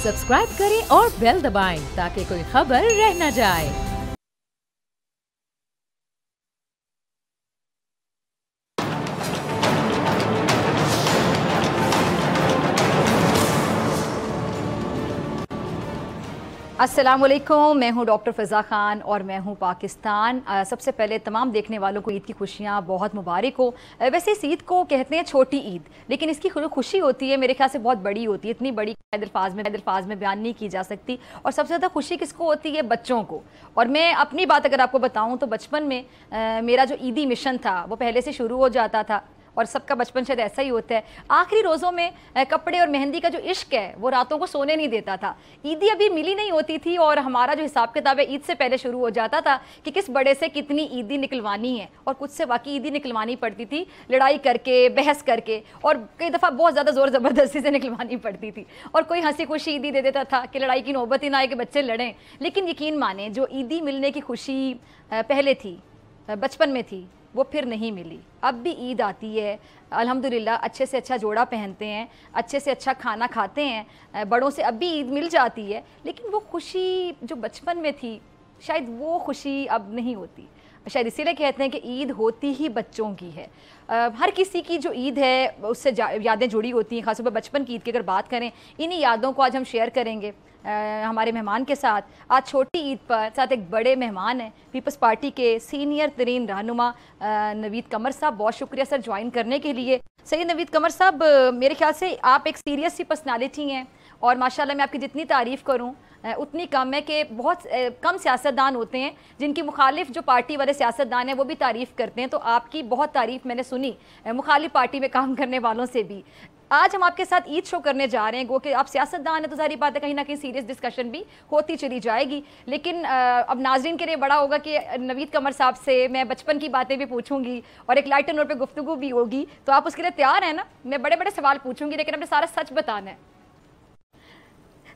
Subscribe करें और bell दबाएं ताकि कोई खबर रह न जाए। अस्सलामुअलैकुम, मैं हूं डॉक्टर फ़िज़ा ख़ान और मैं हूं पाकिस्तान। सबसे पहले तमाम देखने वालों को ईद की खुशियां बहुत मुबारक हो। वैसे इस ईद को कहते हैं छोटी ईद, लेकिन इसकी खुशी होती है मेरे ख्याल से बहुत बड़ी होती है, इतनी बड़ी अल्फाज में बयान नहीं की जा सकती। और सबसे ज़्यादा खुशी किसको होती है? बच्चों को। और मैं अपनी बात अगर आपको बताऊँ तो बचपन में मेरा जो ईदी मिशन था वो पहले से शुरू हो जाता था और सबका बचपन शायद ऐसा ही होता है। आखिरी रोज़ों में कपड़े और मेहंदी का जो इश्क है वो रातों को सोने नहीं देता था। ईदी अभी मिली नहीं होती थी और हमारा जो हिसाब किताब है ईद से पहले शुरू हो जाता था कि किस बड़े से कितनी ईदी निकलवानी है, और कुछ से बाकी ईदी निकलवानी पड़ती थी लड़ाई करके, बहस करके, और कई दफ़ा बहुत ज़्यादा ज़ोर ज़बरदस्ती से निकलवानी पड़ती थी। और कोई हंसी खुशी ईदी दे देता था कि लड़ाई की नौबत ही ना आए कि बच्चे लड़ें। लेकिन यकीन माने जो ईदी मिलने की खुशी पहले थी, बचपन में थी, वो फिर नहीं मिली। अब भी ईद आती है, अल्हम्दुलिल्लाह अच्छे से अच्छा जोड़ा पहनते हैं, अच्छे से अच्छा खाना खाते हैं, बड़ों से अब भी ईद मिल जाती है, लेकिन वो खुशी जो बचपन में थी शायद वो खुशी अब नहीं होती। शायद इसीलिए कहते हैं कि ईद होती ही बच्चों की है। हर किसी की जो ईद है उससे यादें जुड़ी होती हैं, खासतौर पर बचपन की ईद की अगर बात करें। इन्हीं यादों को आज हम शेयर करेंगे हमारे मेहमान के साथ। आज छोटी ईद पर साथ एक बड़े मेहमान हैं, पीपल्स पार्टी के सीनियर तरीन रहनुमा नवीद कमर साहब। बहुत शुक्रिया सर ज्वाइन करने के लिए। सही नवीद कमर साहब, मेरे ख्याल से आप एक सीरियस सी पर्सनालिटी हैं और माशाल्लाह मैं आपकी जितनी तारीफ़ करूं उतनी कम है कि बहुत कम सियासतदान होते हैं जिनकी मुखालिफ जो पार्टी वाले सियासतदान हैं वो भी तारीफ़ करते हैं। तो आपकी बहुत तारीफ़ मैंने सुनी मुखालिफ पार्टी में काम करने वालों से भी। आज हम आपके साथ ईद शो करने जा रहे हैं, गो कि आप सियासतदान हैं तो सारी बात है कहीं ना कहीं सीरियस डिस्कशन भी होती चली जाएगी। लेकिन अब नाजरीन के लिए बड़ा होगा कि नवीद कमर साहब से मैं बचपन की बातें भी पूछूंगी और एक लाइटर नोट पे गुफ्तगू भी होगी। तो आप उसके लिए तैयार हैं ना? मैं बड़े बड़े सवाल पूछूंगी लेकिन आपने सारा सच बताना है।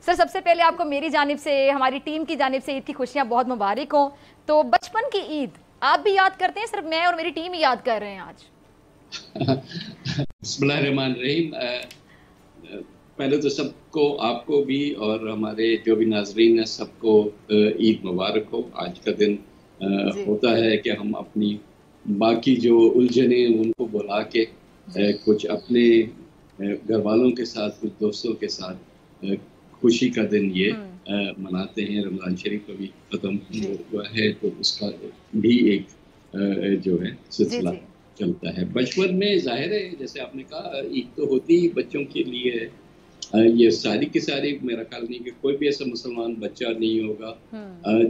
सर सबसे पहले आपको मेरी जानिब से, हमारी टीम की जानिब से ईद की खुशियाँ बहुत मुबारक हों। तो बचपन की ईद आप भी याद करते हैं? सिर्फ मैं और मेरी टीम ही याद कर रहे हैं आज? बिस्मिल्लाहिर्रहमानिर्रहीम। पहले तो सबको, आपको भी और हमारे जो भी नाजरीन हैं सबको ईद मुबारक हो। आज का दिन होता है कि हम अपनी बाकी जो उलझने उनको बुला के कुछ अपने घर वालों के साथ, कुछ दोस्तों के साथ खुशी का दिन ये मनाते हैं। रमज़ान शरीफ का भी ख़त्म हुआ है तो उसका भी एक जो है सिलसिला चलता है। बचपन में जाहिर है जैसे आपने कहा ईद तो होती ही बच्चों के लिए है। ये सारी की सारी, मेरा ख्याल नहीं कि कोई भी ऐसा मुसलमान बच्चा नहीं होगा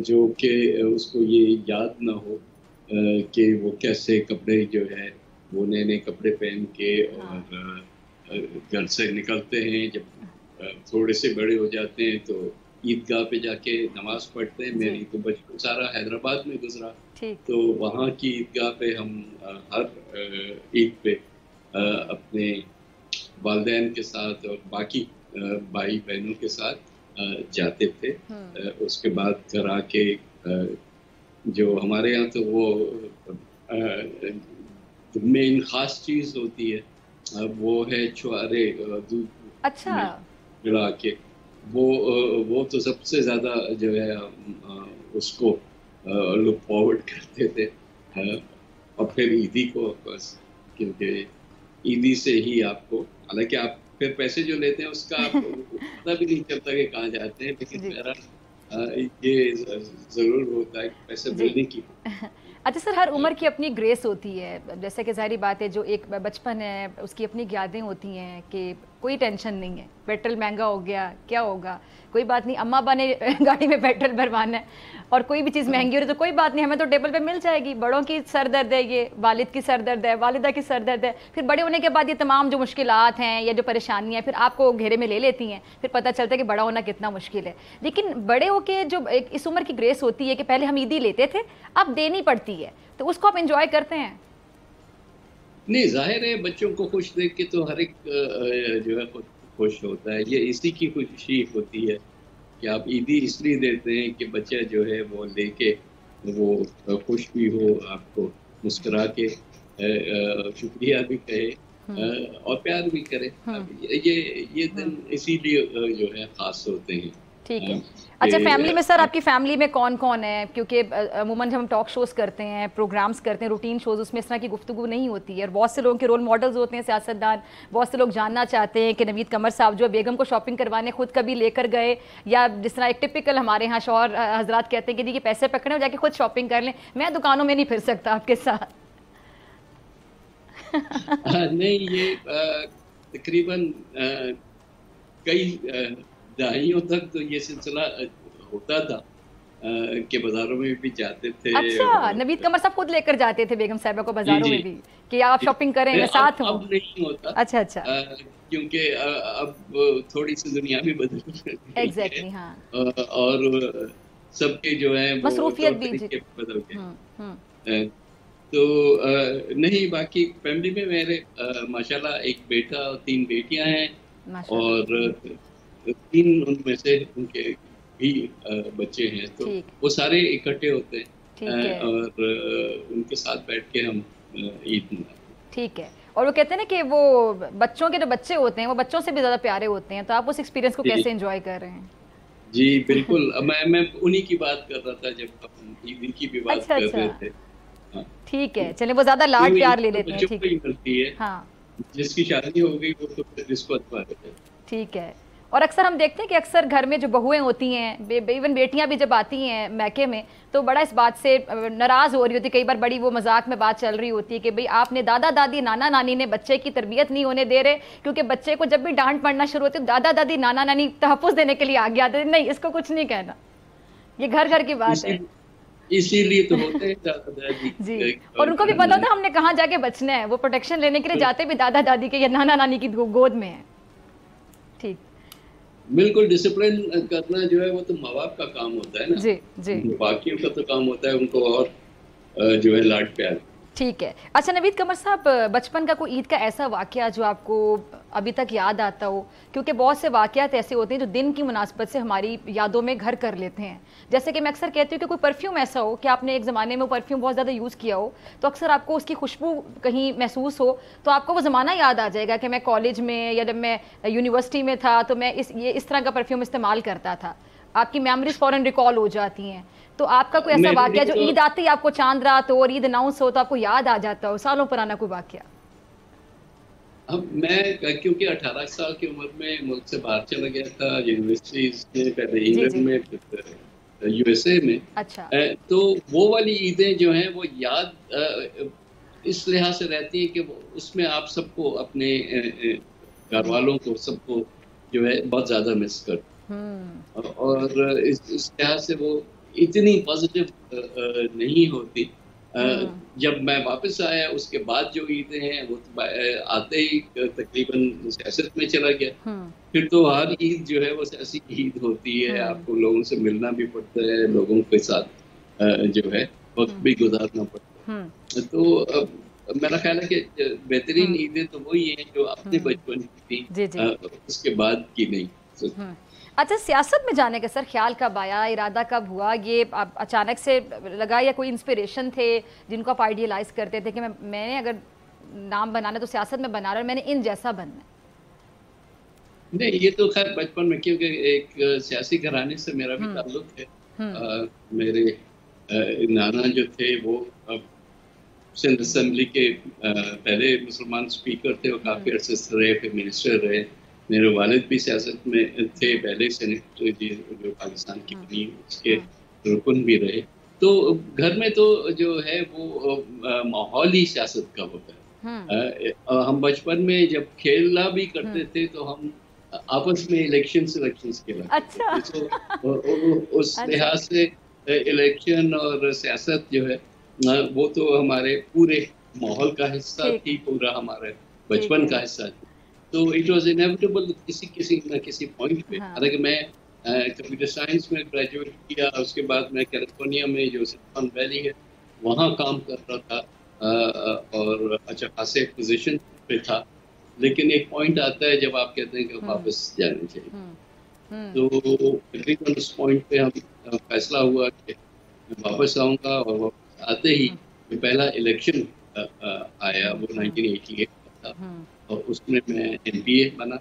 जो कि उसको ये याद ना हो कि वो कैसे कपड़े जो है वो नए नए कपड़े पहन के और घर से निकलते हैं। जब थोड़े से बड़े हो जाते हैं तो ईदगाह पे जाके नमाज पढ़ते हैं। मेरी तो बचपन सारा हैदराबाद में गुजरा, तो वहाँ की ईदगाह पे हम हर ईद पे अपने वालिदैन के साथ और बाकी भाई बहनों के साथ जाते थे। उसके बाद घर आके जो हमारे यहाँ तो वो मेन ख़ास चीज़ होती है वो है छुआरे दूध। अच्छा। मिला के वो तो सबसे ज़्यादा जो है उसको लुक फॉरवर्ड करते थे। और फिर ईदी को बस, क्योंकि ईदी से ही आपको, हालांकि आप फिर पैसे जो लेते हैं उसका आपको पता भी नहीं चलता कि कहाँ जाते हैं, लेकिन मेरा ये ज़रूर होता है पैसे देने की। अच्छा सर, हर उम्र की अपनी ग्रेस होती है, जैसे कि ज़ाहिर बात है जो एक बचपन है उसकी अपनी यादें होती हैं कि कोई टेंशन नहीं है, पेट्रोल महंगा हो गया क्या होगा, कोई बात नहीं, अम्मा अब्बा ने गाड़ी में पेट्रोल भरवाना है, और कोई भी चीज़ महंगी हो रही तो कोई बात नहीं, हमें तो टेबल पे मिल जाएगी। बड़ों की सर दर्द है, ये वालिद की सर दर्द है, वालिदा की सर दर्द है। फिर बड़े होने के बाद ये तमाम जो मुश्किलात हैं या जो परेशानियाँ हैं फिर आपको घेरे में ले लेती हैं, फिर पता चलता है कि बड़ा होना कितना मुश्किल है। लेकिन बड़े होके जो एक इस उम्र की ग्रेस होती है कि पहले हम ईदी लेते थे, अब देनी पड़ती है, तो उसको आप इंजॉय करते हैं? नहीं, जाहिर है बच्चों को खुश देख के तो हर एक जो है खुश होता है। ये इसी की खुशी होती है कि आप ईदी इसलिए देते हैं कि बच्चा जो है वो लेके वो खुश भी हो, आपको मुस्कुरा के शुक्रिया भी कहे और प्यार भी करें। ये दिन इसीलिए जो है खास होते हैं। ठीक है। अच्छा, फैमिली में सर, आपकी फैमिली में कौन कौन है? क्योंकि अमूमन जब हम टॉक शोज करते हैं, प्रोग्राम्स करते हैं, रूटीन शोज, उसमें इस तरह की गुफ्तगू नहीं होती है और बहुत से लोगों के रोल मॉडल्स होते हैं सियासतदान। बहुत से लोग जानना चाहते हैं कि नवीद कमर साहब जो बेगम को शॉपिंग करवाने खुद कभी लेकर गए, या जिस तरह एक टिपिकल हमारे यहाँ शौहर हजरात कहते हैं कि जी ये पैसे पकड़े और जाके खुद शॉपिंग कर लें, मैं दुकानों में नहीं फिर सकता आपके साथ। नहीं, ये तकरीबन कई दहाइयों तक तो ये सिलसिला होता था कि बाजारों में भी जाते थे। अच्छा, नवीद कमर साहब खुद लेकर जाते थे बेगम साहिबा को बाजारों में भी कि आप शॉपिंग करें, मैं साथ हूँ? अब नहीं होता। अच्छा अच्छा। क्योंकि अब थोड़ी सी दुनिया भी बदल रही है। एग्जैक्टली, हाँ। और सबके जो है वो मसरूफियत भी बदल गए। तो नहीं, बाकी फैमिली में मेरे माशाल्लाह एक बेटा और 3 बेटियां हैं और 3 उनमें से उनके भी बच्चे हैं, तो वो सारे इकट्ठे होते हैं और उनके साथ बैठ के हम ईद मनाते हैं। ठीक है। और वो कहते हैं ना कि वो बच्चों के जो बच्चे होते हैं वो बच्चों से भी ज्यादा प्यारे होते हैं, तो आप उस एक्सपीरियंस को कैसे एंजॉय कर रहे हैं? जी बिल्कुल। मैं उन्हीं की बात कर रहा था जब हम ईद की भी बात कर रहे थे। ठीक है, चलिए, वो ज्यादा लाड प्यार ले लेते हैं। ठीक है, हाँ। जिसकी शादी हो गई वो तो जिसको अथवा है। ठीक है। और अक्सर हम देखते हैं कि अक्सर घर में जो बहुएं होती हैं, इवन बेटियां भी जब आती हैं मैके में, तो बड़ा इस बात से नाराज हो रही होती है, कई बार बड़ी वो मजाक में बात चल रही होती है कि भाई आपने दादा दादी नाना नानी ने बच्चे की तरबियत नहीं होने दे रहे, क्योंकि बच्चे को जब भी डांट पड़ना शुरू होती है दादा दादी नाना नानी तहफ़्फ़ुज़ देने के लिए आगे आते हैं। नहीं, इसको कुछ नहीं कहना, ये घर घर की बात है। इसीलिए तो होते हैं दादा दादी जी। और उनको भी पता था हमने कहाँ जाके बचना है, वो प्रोटेक्शन लेने के लिए जाते भी दादा दादी के या नाना नानी की गोद में है। ठीक, बिल्कुल। डिसिप्लिन करना जो है वो तो माँ बाप का काम होता है ना। जी जी। बाकियों का तो काम होता है उनको और जो है लाड प्यार। ठीक है। अच्छा नवीद कमर साहब, बचपन का कोई ईद का ऐसा वाकया जो आपको अभी तक याद आता हो? क्योंकि बहुत से वाकयात ऐसे होते हैं जो दिन की मुनासबत से हमारी यादों में घर कर लेते हैं। जैसे कि मैं अक्सर कहती हूँ कि कोई परफ्यूम ऐसा हो कि आपने एक ज़माने में वो परफ्यूम बहुत ज़्यादा यूज़ किया हो, तो अक्सर आपको उसकी खुशबू कहीं महसूस हो तो आपको वो ज़माना याद आ जाएगा कि मैं कॉलेज में या जब मैं यूनिवर्सिटी में था तो मैं इस तरह का परफ्यूम इस्तेमाल करता था। आपकी मेमोरीज फ़ौरन रिकॉल हो जाती हैं। तो आपका कोई ऐसा वाकया जो ईद आती है आपको चांद रात हो और ईद अनाउंस हो तो आपको याद आ जाता हो, सालों पुराना कोई वाकया? अब मैं क्योंकि 18 साल की उम्र में मुल्क से बाहर चला गया था, यूनिवर्सिटी में, पहले इंग्लैंड में, फिर यूएसए में। अच्छा। तो वो वाली ईदें जो हैं वो याद इस लिहाज से रहती है कि उसमें आप सबको, अपने घर वालों को, सबको जो है बहुत ज़्यादा मिस करते, और इस लिहाज से वो इतनी पॉजिटिव नहीं होती। जब मैं वापस आया उसके बाद जो ईदें हैं वो तो आते ही तकरीबन सियासत में चला गया, फिर तो हर ईद जो है वो ऐसी ईद होती है, आपको लोगों से मिलना भी पड़ता है, लोगों के साथ जो है वक्त भी गुजारना पड़ता है। तो मेरा ख्याल है कि बेहतरीन ईदें तो वही हैं जो अपने बचपन की थी, उसके बाद की नहीं। अच्छा, सियासत में जाने का सर ख्याल कब आया, इरादा कब हुआ? ये आप अचानक से लगा या कोई इंस्पिरेशन थे जिनको आप आइडियलाइज करते थे कि मैंने अगर नाम बनाना तो सियासत में बना रहा, मैंने इन जैसा बनना? नहीं, ये तो खैर बचपन में, क्योंकि एक सियासी घराने से मेरा भी ताल्लुक है। मेरे नाना जो थे वो सिंध असेंबली के पहले मुसलमान स्पीकर थे, वो काफ़ी अर्से रहे, फिर मिनिस्टर रहे। मेरे वालिद भी सियासत में थे, पहले सेनेटर जो पाकिस्तान की बनी उसके रुकन भी रहे। तो घर में तो जो है वो माहौल ही सियासत का होता है। हम बचपन में जब खेलना भी करते थे तो हम आपस में इलेक्शन खेला। अच्छा। तो उस लिहाज से इलेक्शन और सियासत जो है वो तो हमारे पूरे माहौल का हिस्सा थी, पूरा हमारे बचपन का हिस्सा थी। तो इट वाज इनेविटेबल किसी न किसी पॉइंट पे। हालांकि मैं कंप्यूटर साइंस में ग्रेजुएट किया, उसके बाद मैं कैलिफोर्निया में जो सिलिकॉन वैली है वहाँ काम कर रहा था और अच्छा खासे पोजीशन पे था, लेकिन एक पॉइंट आता है जब आप कहते हैं कि वापस जाना चाहिए। तो तकरीबन उस पॉइंट पे हम फैसला हुआ कि मैं वापस आऊँगा, और वापस आते ही पहला इलेक्शन आया, वो 1988 था, और उसमें मैं MPA बना,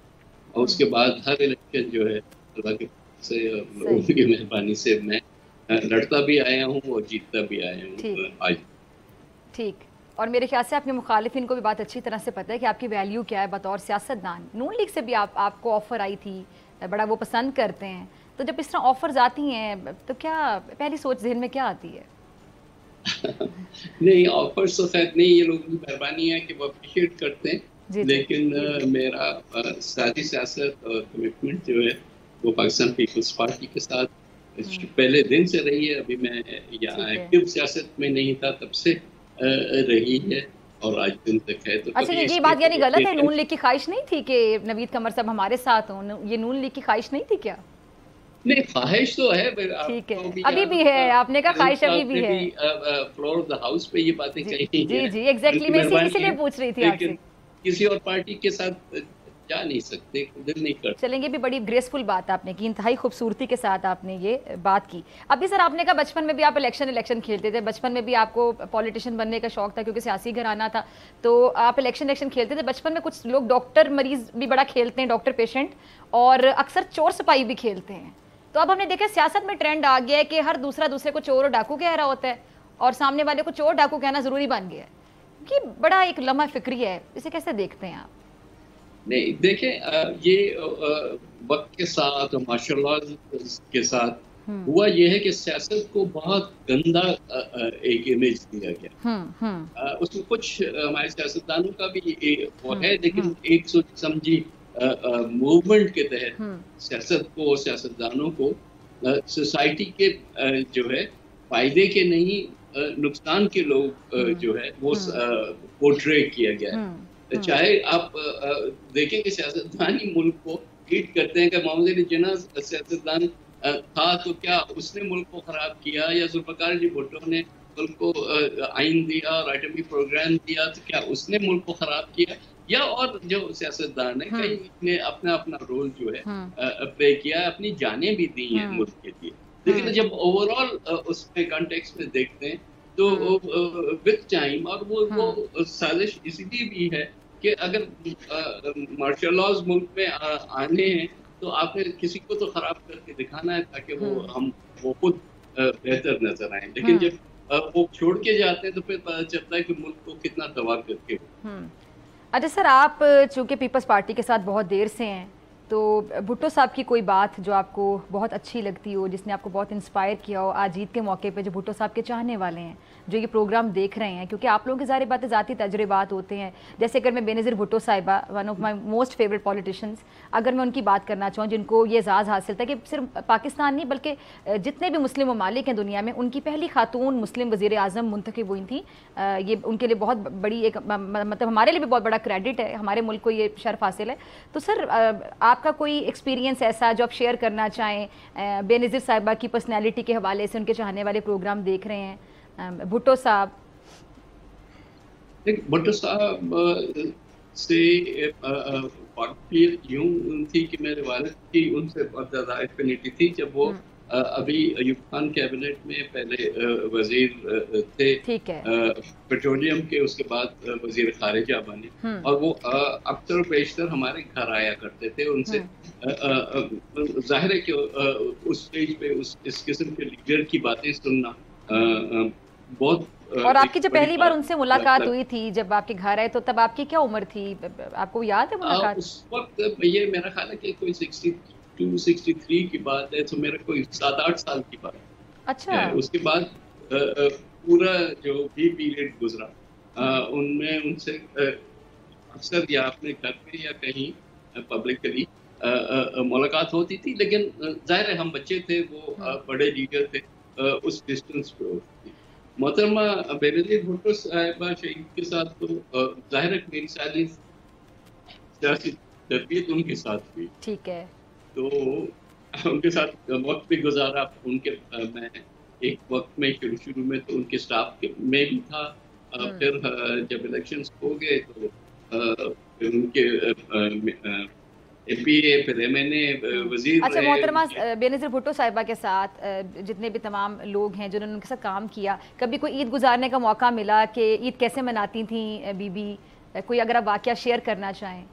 और उसके बाद हर इलेक्शन जो है अल्लाह के से और लोगों की मेहरबानी से मैं लड़ता भी आया हूँ और जीतता भी आया हूँ आज। ठीक। और मेरे ख्याल से आपके मुखालिफिन को भी बात अच्छी तरह से पता है कि आपकी वैल्यू क्या है बतौर सियासतदान। नून लीग से भी आपको ऑफ़र आई थी, बड़ा वो पसंद करते हैं, तो जब इस तरह ऑफ़र्स आती हैं तो क्या पहली सोच जहन में क्या आती है? नहीं, ऑफर्स तो खैर नहीं, ये लोगों की मेहरबानी है कि वो अप्रिशिएट करते हैं, लेकिन मेरा सारी सियासत और कमिटमेंट जो है वो पाकिस्तान पीपल्स पार्टी के साथ पहले दिन से रही है। अभी मैं यहाँ एक्टिव सियासत में नहीं था तब से रही है और आज दिन तक है। तो अच्छा, ये बात यानी गलत है? नून लीग की ख्वाहिश नहीं थी कि नवीद कमर साहब हमारे साथ हों? ये नून लीग की ख्वाहिश नहीं थी क्या? नहीं, ख्वाहिश तो है, ठीक है, अभी भी है। आपने कहा ख्वाहिश अभी भी है। फ्लोर ऑफ द हाउस पे ये बातें कही जी जी एग्जैक्टली, मैं इसीलिए पूछ रही थी आपसे। किसी और पार्टी के साथ जा नहीं सकते, दिल नहीं करते। चलेंगे, भी बड़ी ग्रेसफुल बात आपने की, इंतहाई खूबसूरती के साथ आपने ये बात की। अभी सर आपने कहा बचपन में भी आप इलेक्शन खेलते थे, बचपन में भी आपको पॉलिटिशियन बनने का शौक था क्योंकि सियासी घराना था, तो आप इलेक्शन खेलते थे। बचपन में कुछ लोग डॉक्टर मरीज भी बड़ा खेलते हैं, डॉक्टर पेशेंट, और अक्सर चोर सिपाही भी खेलते हैं। तो अब हमने देखा सियासत में ट्रेंड आ गया है कि हर दूसरा दूसरे को चोर और डाकू कह रहा होता है और सामने वाले को चोर डाकू कहना जरूरी बन गया है, कि बड़ा एक लम्हा फिक्री है। इसे कैसे देखते हैं आप? नहीं, देखें, ये वक्त के साथ और माशाल्लाह के साथ हुआ ये है कि सियासत को बहुत गंदा एक इमेज दिया गया। उसमें कुछ हमारे सियासतदानों का भी वो है, लेकिन एक सोच समझी मूवमेंट के तहत सियासत को और सियासतदानों को सोसाइटी के जो है फायदे के नहीं नुकसान के लोग जो है वो पोर्ट्रे किया गया है। चाहे आप देखेंगे सियासतदान ही मुल्क को लीड करते हैं कि मोहम्मद अली जिन्ना सियासतदान था तो क्या उसने मुल्क को खराब किया, या जुल्फ़िकार अली भुट्टो ने मुल्क को आइन दिया और एटमी प्रोग्राम दिया तो क्या उसने मुल्क को खराब किया, या और जो सियासतदान है कई ने अपना अपना रोल जो है प्ले किया, अपनी जानें भी दी हैं मुल्क के लिए। लेकिन जब ओवरऑल उसमें कॉन्टेक्स्ट में देखते हैं तो विद टाइम, और वो साजिश इसलिए भी है कि अगर मार्शल लॉज मुल्क में आने हैं तो आपने किसी को तो खराब करके दिखाना है ताकि वो खुद बेहतर नजर आए। लेकिन जब वो छोड़ के जाते हैं तो फिर पता चलता है कि मुल्क को कितना तबाह करके। अच्छा सर, आप चूँकि पीपल्स पार्टी के साथ बहुत देर से हैं, तो भुट्टो साहब की कोई बात जो आपको बहुत अच्छी लगती हो, जिसने आपको बहुत इंस्पायर किया हो आज ईद के मौके पे, जो भुट्टो साहब के चाहने वाले हैं जो ये प्रोग्राम देख रहे हैं, क्योंकि आप लोगों की सारी बातें ज़ाती तजुर्बात होते हैं। जैसे अगर मैं बेनज़ीर भुट्टो साहिबा, one of my most favourite politicians, अगर मैं उनकी बात करना चाहूँ जिनको ये एजाज़ हासिल था कि सिर्फ पाकिस्तान नहीं बल्कि जितने भी मुस्लिम ममालिक हैं दुनिया में, उनकी पहली खातून मुस्लिम वज़ीर आज़म मुंतखब हुई थी। ये उनके लिए बहुत बड़ी एक मतलब हमारे लिए भी बहुत बड़ा क्रेडिट है, हमारे मुल्क को ये शर्फ हासिल है। तो सर आपका कोई एक्सपीरियंस ऐसा जो आप शेयर करना चाहें बेनज़ीर साहिबा की पर्सनैलिटी के हवाले से, उनके चाहने वाले प्रोग्राम देख रहे हैं? भुट्टो साहब, भुट्टो साहब से वाकफियत यूं थी कि मेरे वालिद की उनसे बहुत ज़्यादा एफिनिटी थी जब वो अभी अयूब खान कैबिनेट में पहले वजीर थे, पेट्रोलियम के, उसके बाद वजीर खारिजा बने, और वो अक्सर पेशतर हमारे घर आया करते थे। उनसे जाहिर है कि उस स्टेज पे इस किस्म के लीडर की बातें सुनना बहुत। और आपकी जब पहली बार उनसे मुलाकात हुई थी, जब आपके घर आए, तो तब आपकी क्या उम्र थी? आपको याद है मुलाकात? उस वक्त ये मेरा ख्याल है कि कोई 62-63 की बात है, तो मेरा कोई 7-8 साल की बात। अच्छा। उसके बाद पूरा जो भी पीरियड गुजरा उनमें उनसे अक्सर या अपने घर पे या कहीं पब्लिकली मुलाकात होती थी, लेकिन जाहिर है हम बच्चे थे, वो बड़े लीडर थे, उस डिस्टेंस पे होती थी। मोहतरमा बेनज़ीर भुट्टो साहिबा शहीद के साथ तो जाहिर है मेरी सारी सियासी तरबियत उनके साथ हुई। ठीक है। तो उनके साथ वक्त भी गुजारा। उनके मैं एक वक्त में शुरू में तो उनके स्टाफ में भी था, फिर जब इलेक्शंस हो गए तो उनके MPA, फिर MNA, वजीर। अच्छा, मोहतरमा बेनज़ीर भुट्टो साहिबा के साथ जितने भी तमाम लोग हैं जिन्होंने उनके साथ काम किया, कभी कोई ईद गुजारने का मौका मिला कि ईद कैसे मनाती थी बीबी? कोई अगर आप वाकया शेयर करना चाहें।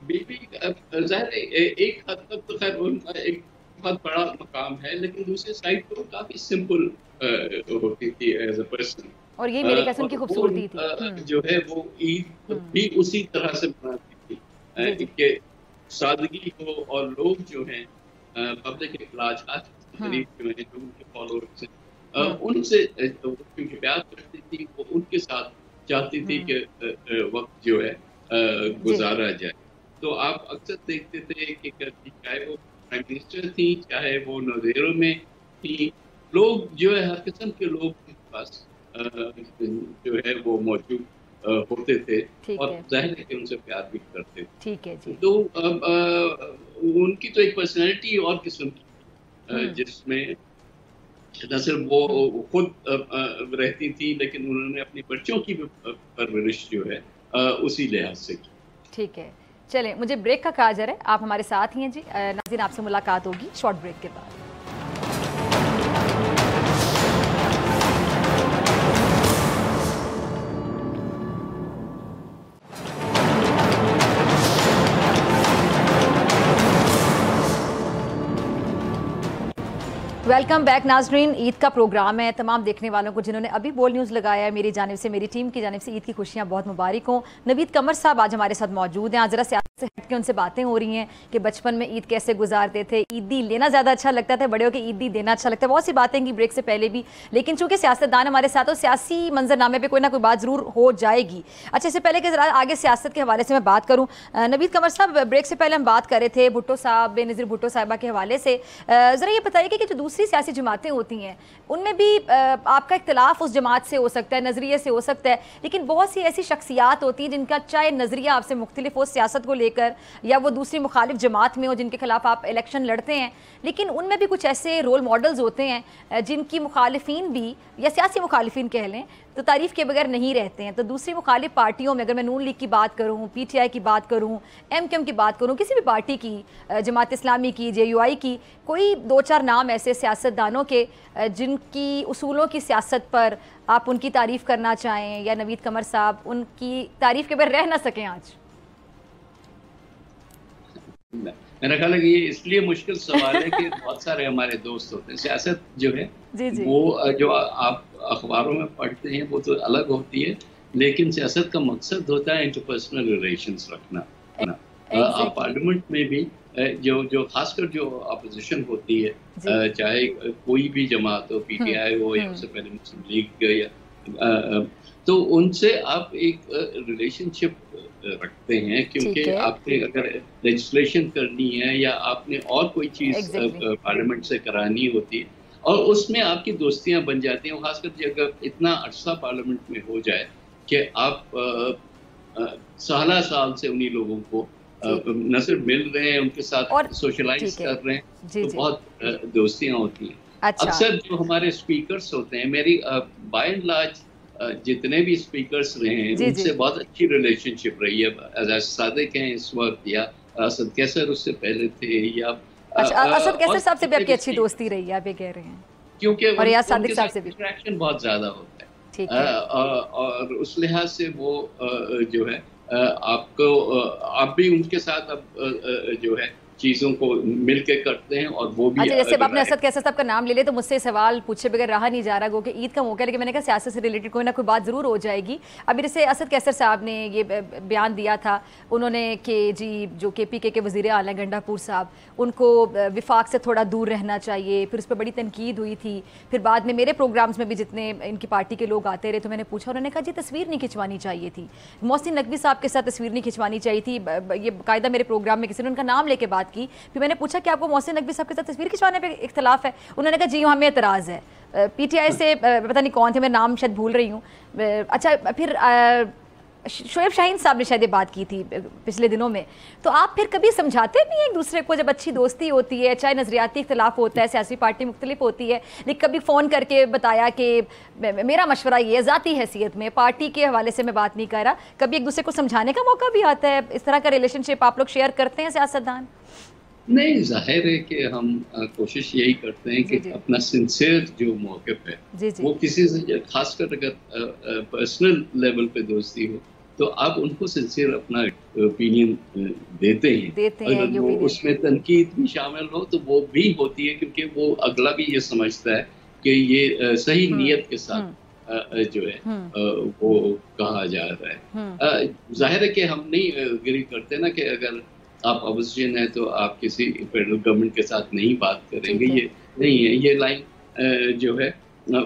बीबी ज़ाहिर है एक हद तक तो खैर उनका एक बहुत बड़ा मकाम है, लेकिन दूसरी साइड तो काफ़ी सिंपल होती थी एज अ पर्सन। और ये मेरे ख्याल से उनकी खूबसूरती थी। जो है वो ईद भी उसी तरह से मनाती थी कि सादगी हो, और लोग जो हैं पब्लिक इखलाकात करीब जो हैं, जो उनके फॉलोअर्स हैं, उनसे क्योंकि प्यार करती थी, वो उनके साथ चाहती थी कि वक्त जो है गुजारा जाए। तो आप अक्सर देखते थे कि चाहे वो प्राइम मिनिस्टर थी, चाहे वो नज़ीरों में थी, लोग जो है हर किस्म के लोग उनके पास जो है वो मौजूद होते थे, और जाहिर है कि उनसे प्यार भी करते थे। ठीक है जी। तो उनकी तो एक पर्सनैलिटी और किस्म की जिसमें न सिर्फ वो खुद रहती थी, लेकिन उन्होंने अपनी बच्चों की भी परवरिश जो है उसी लिहाज से की। ठीक है, चलें, मुझे ब्रेक का काजर है, आप हमारे साथ ही हैं जी। नाज़रीन, आपसे मुलाकात होगी शॉर्ट ब्रेक के बाद। वेलकम बैक नाजरीन। ईद का प्रोग्राम है, तमाम देखने वालों को जिन्होंने अभी बोल न्यूज़ लगाया है, मेरी जानिब से, मेरी टीम की जानिब से ईद की खुशियां बहुत मुबारक हों। नवीद कमर साहब आज हमारे साथ मौजूद हैं। आज ज़रा सियासत से हट के उनसे बातें हो रही हैं कि बचपन में ईद कैसे गुजारते थे, ईदी लेना ज़्यादा अच्छा लगता था, बड़े हो के ईदी देना अच्छा लगता है। बहुत सी बातें की ब्रेक से पहले भी, लेकिन चूँकि सियासतदान हमारे साथ हो, सियासी मंजरनामे पर कोई ना कोई बात ज़रूर हो जाएगी। अच्छा, इससे पहले कि ज़रा आगे सियासत के हवाले से मैं बात करूँ, नवीद कमर साहब, ब्रेक से पहले हम बात कर रहे थे भुट्टो साहब, बेनज़ीर भुट्टो साहिबा के हवाले से। ज़रा ये बताइए कि जो दूसरी सियासी जमातें होती हैं उनमें भी आपका इख्तिलाफ उस जमात से हो सकता है, नज़रिए से हो सकता है, लेकिन बहुत सी ऐसी शख्सियात होती हैं जिनका चाहे नज़रिया आपसे मुख्तलिफ हो सियासत को लेकर, या वो दूसरी मुखालिफ जमात में हो जिनके खिलाफ आप इलेक्शन लड़ते हैं, लेकिन उनमें भी कुछ ऐसे रोल मॉडल्स होते हैं जिनकी मुखालिफिन भी, या सियासी मुखालिफिन कह लें, तो तारीफ़ के बगैर नहीं रहते हैं। तो दूसरी मुखालिफ पार्टियों में अगर मैं नून लीग की बात करूँ, PTI की बात करूँ, MQM की बात करूँ, किसी भी पार्टी की, जमात इस्लामी की, JUI की, कोई दो चार नाम ऐसे सियासतदानों के जिनकी उसूलों की सियासत पर आप उनकी तारीफ़ करना चाहें, या नवीद कमर साहब उनकी तारीफ़ के बगैर रह ना सकें आज? मेरा ख्याल है कि ये इसलिए मुश्किल सवाल है कि बहुत सारे हमारे दोस्त होते हैं। सियासत जो है वो जो आप अखबारों में पढ़ते हैं वो तो अलग होती है, लेकिन सियासत का मकसद होता है इंटरपर्सनल रिलेशंस रखना। आप पार्लियामेंट में भी जो खासकर जो अपोजिशन होती है, चाहे कोई भी जमात हो, PTI हो या उससे पहले मुस्लिम लीग, या तो उनसे आप एक रिलेशनशिप रखते हैं, क्योंकि आपने अगर लेजिस्लेशन करनी है या आपने और कोई चीज़ पार्लियामेंट से करानी होती है, और उसमें आपकी दोस्तियां बन जाती हैं। खासकर अगर इतना अरसा पार्लियामेंट में हो जाए कि आप साल से उन्हीं लोगों को न सिर्फ मिल रहे हैं, उनके साथ सोशलाइज कर रहे हैं, तो बहुत दोस्तियां होती हैं। अक्सर जो हमारे स्पीकर्स होते हैं, मेरी बाय एंड लार्ज जितने भी स्पीकर्स रहे हैं उनसे बहुत अच्छी रिलेशनशिप रही है। अज़ाज सादिक हैं इस वक्त, या असद कैसर उससे पहले थे, या असद कैसर साहब से भी आपकी अच्छी दोस्ती रही है, आप ये कह रहे हैं? क्योंकि और रियाज सादिक साहब से भी इंटरेक्शन बहुत ज्यादा होता है, और उस लिहाज से वो जो है आपको, आप भी उनके साथ अब जो है चीज़ों को मिलके करते हैं, और वो भी। अच्छा, जैसे अब आपने असद कैसर साहब का नाम ले लिया तो मुझसे सवाल पूछे बगैर रहा नहीं जा रहा, गो कि ईद का मौका है, लेकिन मैंने कहा सियासत से रिलेटेड कोई ना कोई बात ज़रूर हो जाएगी। अभी जैसे असद कैसर साहब ने ये बयान दिया था, उन्होंने कि जी जो KPK के वज़ीर आला गंडापुर साहब, उनको विफाक से थोड़ा दूर रहना चाहिए, फिर उस पर बड़ी तनकीद हुई थी। फिर बाद में मेरे प्रोग्राम्स में भी जितने इनकी पार्टी के लोग आते रहे तो मैंने पूछा, उन्होंने कहा जी तस्वीर नहीं खिंचवानी चाहिए थी, मोहसिन नकवी साहब के साथ तस्वीर नहीं खिंचवानी चाहिए थी। ये बाकायदा मेरे प्रोग्राम में किसी ने उनका नाम लेके बात की। फिर मैंने पूछा कि आपको मोहसिन नकवी साहब के साथ तस्वीर खिंचवाने पे इख्तलाफ है? उन्होंने कहा जी हमें एतराज़ है। PTI से पता नहीं कौन थे, मैं नाम शायद भूल रही हूँ। अच्छा, फिर शोएब शाहीन साहब ने शायद ये बात की थी पिछले दिनों में। तो आप फिर कभी समझाते नहीं एक दूसरे को, जब अच्छी दोस्ती होती है, चाहे नज़रियाती इख्तलाफ होता है, सियासी पार्टी मुख्तलिफ होती है, लेकिन कभी फ़ोन करके बताया कि मेरा मशवरा ये है, ज़ाती हैसियत में, पार्टी के हवाले से मैं बात नहीं कर रहा, कभी एक दूसरे को समझाने का मौका भी आता है? इस तरह का रिलेशनशिप आप लोग शेयर करते हैं सियासतदान? नहीं, ज़ाहिर है कि हम कोशिश यही करते हैं जी कि जी अपना सिंसियर जो मौक़िफ़ है, जी जी वो किसी से ख़ासकर अगर पर्सनल लेवल पे दोस्ती हो, तो आप उनको सिंसियर अपना ओपिनियन देते हैं। देते हैं अगर ये वो ओपिनियन। उसमें तनकीद भी शामिल हो, तो वो भी होती है क्योंकि वो अगला भी ये समझता है कि ये सही हम्म नीयत के साथ हम्म जो है हम्म वो कहा जा रहा है। हम्म ज़ाहिर है कि हम नहीं एग्री करते ना कि अगर आप अपोज़िशन है तो आप किसी फेडरल गवर्नमेंट के साथ नहीं बात करेंगे, ठीक है। ये नहीं है। ये लाइन जो है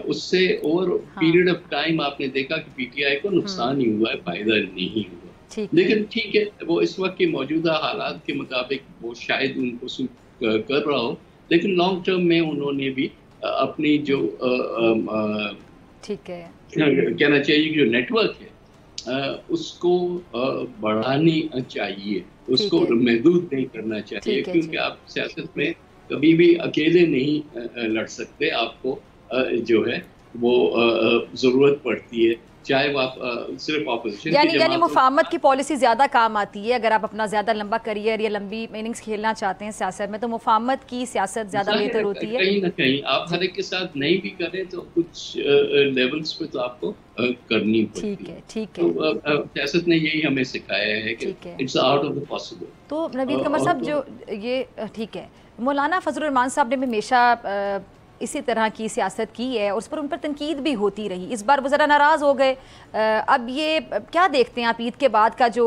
उससे ओवर हाँ। पीरियड ऑफ टाइम आपने देखा कि पीटीआई को नुकसान ही हुआ है, फ़ायदा नहीं हुआ। ठीक है। लेकिन ठीक है, वो इस वक़्त के मौजूदा हालात के मुताबिक वो शायद उनको सूट कर रहा हो, लेकिन लॉन्ग टर्म में उन्होंने भी अपनी जो हम्म ठीक है। कहना चाहिए कि जो नेटवर्क है उसको बढ़ानी चाहिए, ठीक उसको है। महदूद नहीं करना चाहिए ठीक है क्योंकि जी। आप सियासत में कभी भी अकेले नहीं लड़ सकते। आपको जो है वो ज़रूरत पड़ती है, चाहे वो आप सिर्फ़ ऑपोज़िशन की यानी जमात हो। मुफाहमत की पॉलिसी ज़्यादा काम आती है अगर आप अपना ज़्यादा लंबा करियर या लंबी इनिंग्स खेलना चाहते हैं सियासत में, तो मुफाहमत की सियासत ज़्यादा ज़ाहिर बेहतर है होती है। कहीं न कहीं आप हर जी। एक के साथ नहीं भी करें तो कुछ लेवल्स पे तो आपको करनी पड़ती ठीक है। है। ठीक तो है। सियासत ने यही हमें सिखाया है कि ठीक है। It's out of the possible. तो नवीद कमर और साहब तो जो ये ठीक है, मौलाना फजलुर रहमान साहब ने भी हमेशा इसी तरह की सियासत की है और उस पर उन पर तनकीद भी होती रही। इस बार वो ज़रा नाराज़ हो गए। अब ये क्या देखते हैं आप, ईद के बाद का जो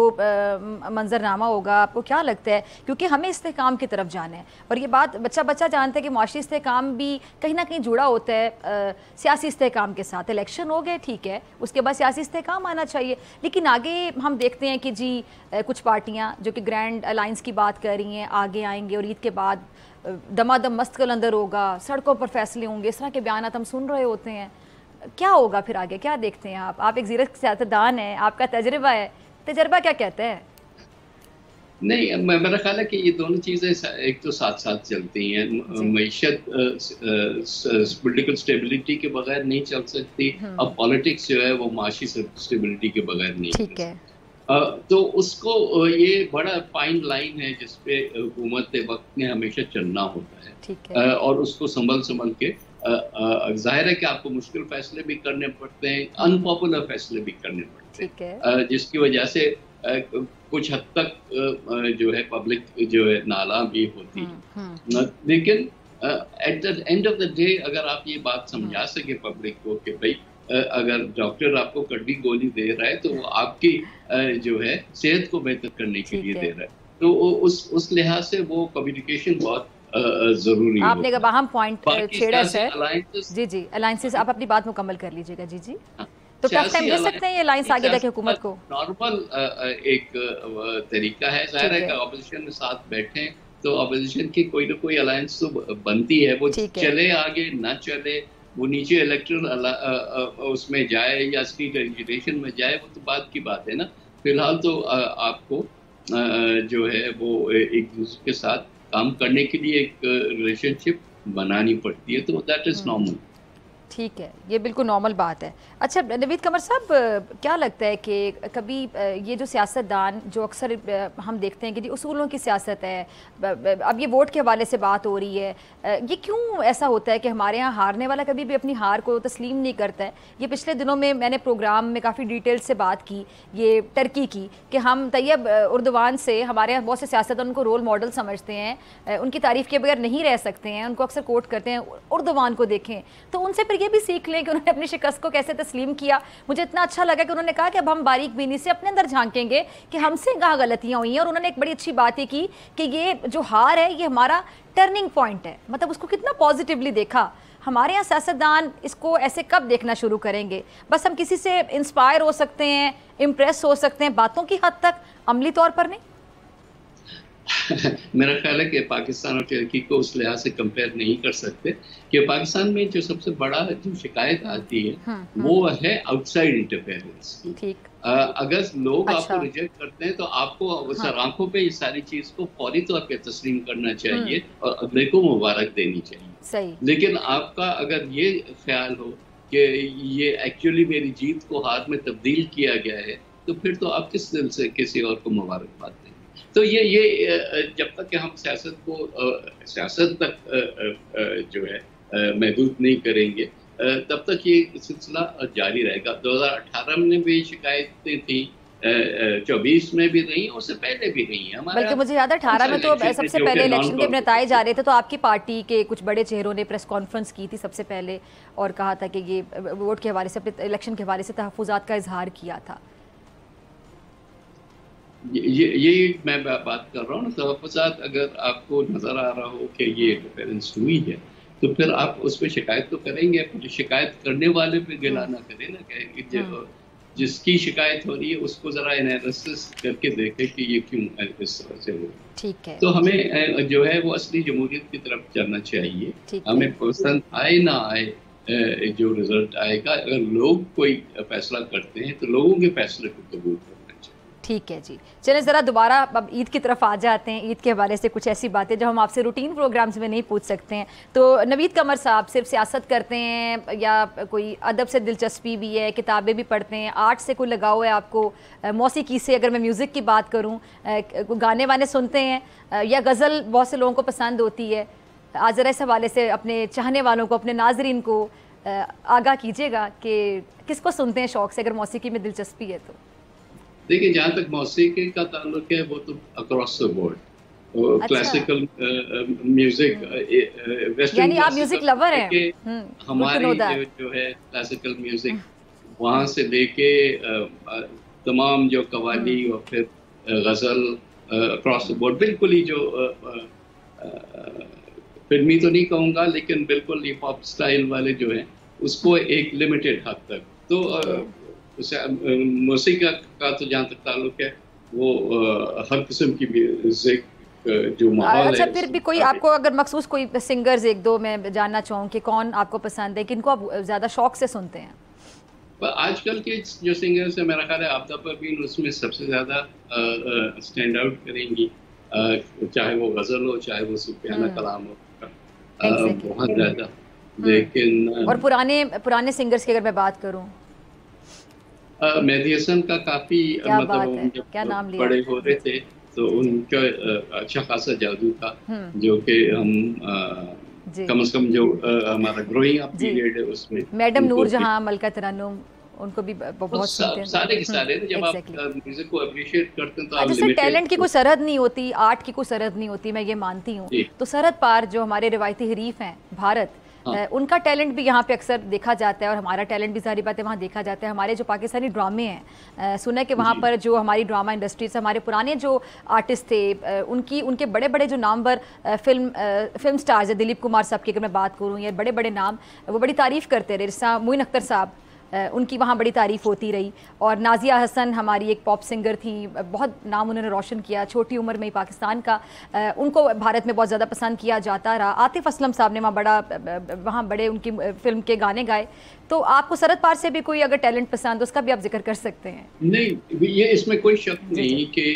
मंजरनामा होगा आपको क्या लगता है? क्योंकि हमें इस्तेहकाम की तरफ जाना है और ये बात बच्चा बच्चा जानता है कि माशी इस्तेहकाम भी कहीं ना कहीं जुड़ा होता है सियासी इस्तेहकाम के साथ। इलेक्शन हो गए ठीक है, उसके बाद सियासी इस्तेहकाम आना चाहिए, लेकिन आगे हम देखते हैं कि जी कुछ पार्टियाँ जो कि ग्रैंड अलाइंस की बात कर रही हैं आगे आएंगे और ईद के बाद दमादम मस्त कलंदर होगा, सड़कों पर फैसले होंगे, इस तरह के बयान हम सुन रहे होते हैं। क्या होगा फिर आगे, क्या देखते हैं आप एक ज़ीरक सियासतदान हैं, आपका तजर्बा है, तजर्बा क्या कहता है? नहीं, मेरा ख्याल है कि ये दोनों चीज़ें एक तो साथ साथ चलती हैं। मईशत पॉलिटिकल स्टेबिलिटी के बगैर नहीं चल सकती, अब पॉलिटिक्स जो है वो माशी स्टेबिलिटी के बगैर नहीं चल ठीक है। सकती। तो उसको ये बड़ा फाइन लाइन है जिसपे हुकूमत वक्त ने हमेशा चलना होता है। ठीक है। और उसको संभल के जाहिर है कि आपको मुश्किल फैसले भी करने पड़ते हैं, अनपॉपुलर फैसले भी करने पड़ते ठीक है। हैं, जिसकी वजह से कुछ हद तक जो है पब्लिक जो है नाला भी होती है। लेकिन at the end of the day अगर आप ये बात समझा सके पब्लिक को कि भाई अगर डॉक्टर आपको कड़वी गोली दे रहा है तो वो आपकी जो है सेहत को बेहतर करने के लिए दे रहा है, तो उस लिहाज से वो कम्युनिकेशन बहुत जरूरी है। आपने एक अहम पॉइंट छेड़ा सर। जी जी, अलायंसेस आप अपनी बात मुकम्मल कर लीजिएगा। जी जी। तो टफ टाइम दे सकते हैं ये अलायंस आगे जाके हुकूमत को? नॉर्मल एक तरीका है, जाहिर है कि ऑपोजिशन में साथ बैठे तो ऑपोजिशन की कोई ना कोई अलायंस तो बनती है, वो चले आगे ना चले, वो नीचे इलेक्ट्रल उसमें जाए या स्टेट एजुकेशन में जाए, वो तो बात की बात है ना। फिलहाल तो आपको जो है वो एक दूसरे के साथ काम करने के लिए एक रिलेशनशिप बनानी पड़ती है, तो दैट इज नॉर्मल। ठीक है, ये बिल्कुल नॉर्मल बात है। अच्छा नवीद कमर साहब, क्या लगता है कि कभी ये जो सियासतदान जो अक्सर हम देखते हैं कि जी उसूलों की सियासत है, अब ये वोट के हवाले से बात हो रही है, ये क्यों ऐसा होता है कि हमारे यहाँ हारने वाला कभी भी अपनी हार को तस्लीम नहीं करता है? ये पिछले दिनों में मैंने प्रोग्राम में काफ़ी डिटेल से बात की ये टर्की की कि हम तैयब उर्दवान से, हमारे यहाँ बहुत से सियासतदान उनको रोल मॉडल समझते हैं, उनकी तारीफ़ के बगैर नहीं रह सकते हैं, उनको अक्सर कोट करते हैं। उर्दवान को देखें तो उनसे फिर ये भी सीख लें कि उन्होंने अपनी शिकस्त को कैसे तस्लीम किया। मुझे इतना अच्छा लगा कि उन्होंने कहा कि अब हम बारीक बीनी से अपने अंदर झांकेंगे कि हमसे कहाँ गलतियाँ हुई हैं, और उन्होंने एक बड़ी अच्छी बात ये की कि ये जो हार है ये हमारा टर्निंग पॉइंट है। मतलब उसको कितना पॉजिटिवली देखा। हमारे यहाँ सियासतदान इसको ऐसे कब देखना शुरू करेंगे? बस हम किसी से इंस्पायर हो सकते हैं, इम्प्रेस हो सकते हैं बातों की हद तक, अमली तौर पर नहीं। मेरा ख्याल है कि पाकिस्तान और टर्की को उस लिहाज से कंपेयर नहीं कर सकते कि पाकिस्तान में जो सबसे बड़ा जो शिकायत आती है वो है आउटसाइड इंटरफेरेंस की। ठीक। अगर लोग अच्छा। आपको रिजेक्ट करते हैं तो आपको सर आंखों पे इस सारी चीज को फौरी तौर पे तस्लीम करना चाहिए और अगले को मुबारक देनी चाहिए। सही। लेकिन आपका अगर ये ख्याल हो कि ये एक्चुअली मेरी जीत को हार में तब्दील किया गया है, तो फिर तो आप किस दिल से किसी और को मुबारकबाद दें। तो ये जब तक कि हम सियासत तक जो है महदूद नहीं करेंगे, तब तक ये सिलसिला जारी रहेगा। 2018 में भी शिकायतें थी, 24 में भी रही, उससे पहले भी रही है। बल्कि मुझे याद है 18 में तो सबसे पहले इलेक्शन के बताए जा रहे थे, तो आपकी पार्टी के कुछ बड़े चेहरों ने प्रेस कॉन्फ्रेंस की थी सबसे पहले और कहा था कि ये वोट के हवाले से, इलेक्शन के हवाले से तहफ़्फ़ुज़ात का इजहार किया था। ये मैं बात कर रहा हूँ ना, तहफ़्फ़ुज़ात अगर आपको नज़र आ रहा हो कि ये इंटरफेरेंस हुई है, तो फिर आप उस पर शिकायत तो करेंगे। जो शिकायत करने वाले पे गिला ना करें ना, कि जिसकी शिकायत हो रही है उसको जरा एनालिसिस करके देखें कि ये क्यों इस तरह से हो। ठीक है। तो हमें जो है वो असली जमहूरियत की तरफ चलना चाहिए। हमें पसंद आए ना आए जो रिजल्ट आएगा, अगर लोग कोई फैसला करते हैं तो लोगों के फैसले को कबूल करना चाहिए। ठीक है जी, चलें ज़रा दोबारा अब ईद की तरफ आ जाते हैं। ईद के हवाले से कुछ ऐसी बातें जो हम आपसे रूटीन प्रोग्राम्स में नहीं पूछ सकते हैं। तो नवीद कमर साहब सिर्फ सियासत करते हैं या कोई अदब से दिलचस्पी भी है, किताबें भी पढ़ते हैं, आर्ट से कोई लगाव है आपको, मौसीकी से अगर मैं म्यूज़िक की बात करूँ, गाने वाने सुनते हैं या गज़ल बहुत से लोगों को पसंद होती है? आज ज़रा इस हवाले से अपने चाहने वालों को, अपने नाजरीन को आगाह कीजिएगा कि किसको सुनते हैं शौक़ से, अगर मौसीकी में दिलचस्पी है तो। देखिए, जहाँ तक मौसीकी का ताल्लुक है वो तो across the board, classical music, western, यानी आप म्यूजिक लवर हैं। हमारी जो है क्लासिकल म्यूजिक, वहाँ से लेके तमाम जो कव्वाली और फिर गज़ल, अक्रॉस द बोर्ड, बिल्कुल ही जो फिल्मी तो नहीं कहूँगा लेकिन बिल्कुल हिप हॉप स्टाइल वाले जो हैं, उसको एक लिमिटेड हद तक। तो मौसीकी का तो जहाँ तक ताल्लुक है वो हर किस्म की म्यूजिक जो माहौल है। अच्छा, फिर भी कोई आपको अगर मखसूस कोई सिंगर्स एक दो मैं जानना चाहूँ कि कौन आपको पसंद है, किनको आप ज़्यादा शौक से सुनते हैं? आजकल के जो सिंगर्स हैं, मेरा ख्याल है आबिदा परवीन उसमें सबसे ज़्यादा स्टैंड आउट करेंगी, चाहे वो गज़ल हो चाहे वो सूफियाना कलाम हो, बहुत ज़्यादा। लेकिन और पुराने सिंगर्स की अगर मैं बात करूँ, मेहदी हसन का काफ़ी मतलब जब बड़े हो रहे थे तो उनका अच्छा खासा जादू था, जो कि हम कम से कम जो हमारा ग्रोइंग अप पीरियड है उसमें मैडम नूरजहां, मलका तरन्नुम, उनको भी बहुत सुनते हैं। सारे के सारे जब आप म्यूजिक को अप्रिशिएट करते हैं तो आप जैसे टैलेंट की कोई सरहद नहीं होती, आर्ट की कोई सरहद नहीं होती, मैं ये मानती हूँ। तो सरहद पार जो हमारे रिवायती हरीफ हैं भारत, उनका टैलेंट भी यहाँ पे अक्सर देखा जाता है और हमारा टैलेंट भी सारी बातें वहाँ देखा जाता है। हमारे जो पाकिस्तानी ड्रामे हैं, सुना है कि वहाँ पर जो हमारी ड्रामा इंडस्ट्री से हमारे पुराने जो आर्टिस्ट थे, उनके बड़े बड़े जो नामवर फिल्म स्टार्स है, दिलीप कुमार साहब की अगर मैं बात करूँ या बड़े बड़े नाम, वो बड़ी तारीफ़ करते रहे। जैसा मोइन अख्तर साहब, उनकी वहाँ बड़ी तारीफ़ होती रही। और नाजिया हसन हमारी एक पॉप सिंगर थी, बहुत नाम उन्होंने रोशन किया छोटी उम्र में ही पाकिस्तान का, उनको भारत में बहुत ज़्यादा पसंद किया जाता रहा। आतिफ असलम साहब ने वहाँ बड़े उनकी फिल्म के गाने गाए। तो आपको सरहद पार से भी कोई अगर टैलेंट पसंद, उसका भी आप जिक्र कर सकते हैं? नहीं, ये इसमें कोई शक नहीं कि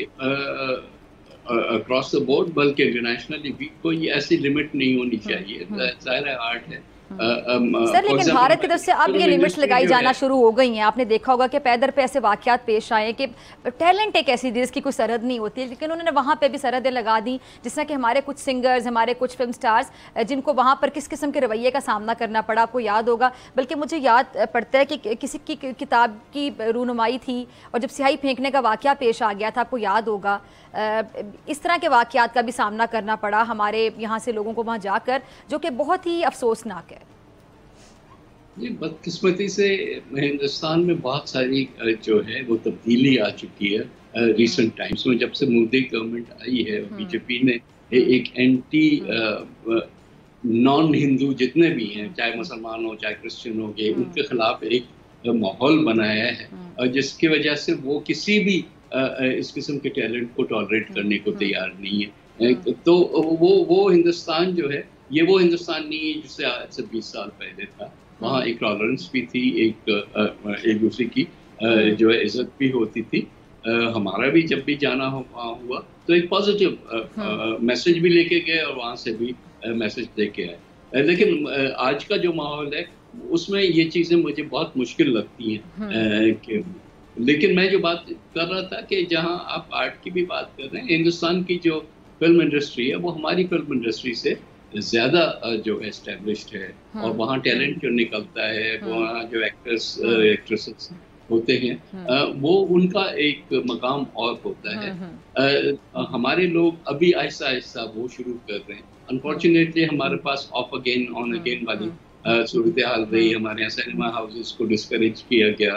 अक्रॉस द बोर्ड, बल्कि इंटरनेशनली भी कोई ऐसी लिमिट नहीं होनी चाहिए। ज़ाहिर है आर्ट है सर, लेकिन भारत की तरफ से अब ये लिमिट्स लगाई जाना शुरू हो गई हैं। आपने देखा होगा कि पैदर पे ऐसे वाकयात पेश आए कि टैलेंट एक ऐसी जिसकी कोई सरहद नहीं होती, लेकिन उन्होंने वहाँ पे भी सरहदें लगा दी। जिस तरह कि हमारे कुछ सिंगर्स, हमारे कुछ फिल्म स्टार्स, जिनको वहाँ पर किस किस्म के रवैये का सामना करना पड़ा, आपको याद होगा। बल्कि मुझे याद पड़ता है कि किसी की किताब की रूनुमाई थी और जब स्याही फेंकने का वाकया पेश आ गया था, आपको याद होगा, इस तरह के वाकयात का भी सामना करना पड़ा हमारे यहाँ से लोगों को वहाँ जाकर, जो कि बहुत ही अफसोसनाक है। जी, बदकिस्मती से हिंदुस्तान में बहुत सारी जो है वो तब्दीली आ चुकी है रिसेंट टाइम्स में। जब से मोदी गवर्नमेंट आई है, बीजेपी ने एक एंटी नॉन हिंदू जितने भी हैं, चाहे मुसलमान हो चाहे क्रिश्चियन हो गए, उनके खिलाफ एक माहौल बनाया है, और जिसकी वजह से वो किसी भी इस किस्म के टैलेंट को टॉलरेट करने को तैयार नहीं है। तो वो हिंदुस्तान जो है, ये वो हिंदुस्तान नहीं है जिससे आज से 20 साल पहले था। वहाँ एक टॉलरेंस भी थी, एक दूसरे की जो है इज्जत भी होती थी। हमारा भी जब भी जाना हुआ तो एक पॉजिटिव मैसेज भी लेके गए और वहाँ से भी मैसेज लेके आए। लेकिन आज का जो माहौल है उसमें ये चीज़ें मुझे बहुत मुश्किल लगती हैं कि लेकिन मैं जो बात कर रहा था कि जहां आप आर्ट की भी बात कर रहे हैं, हिंदुस्तान की जो फिल्म इंडस्ट्री है वो हमारी फिल्म इंडस्ट्री से ज्यादा जो है एस्टेब्लिश्ड है, और वहाँ टैलेंट जो निकलता है, वहाँ जो एक्टर्स एक्ट्रेसेस होते हैं वो उनका एक मकाम और होता है। हमारे लोग अभी आहिस्ता आहिस्ता वो शुरू कर रहे हैं। अनफॉर्चुनेटली हमारे पास ऑफ अगेन ऑन अगेन वाली सूरत हाल रही। हमारे यहाँ सिनेमा हाउसेस को डिस्करेज किया गया,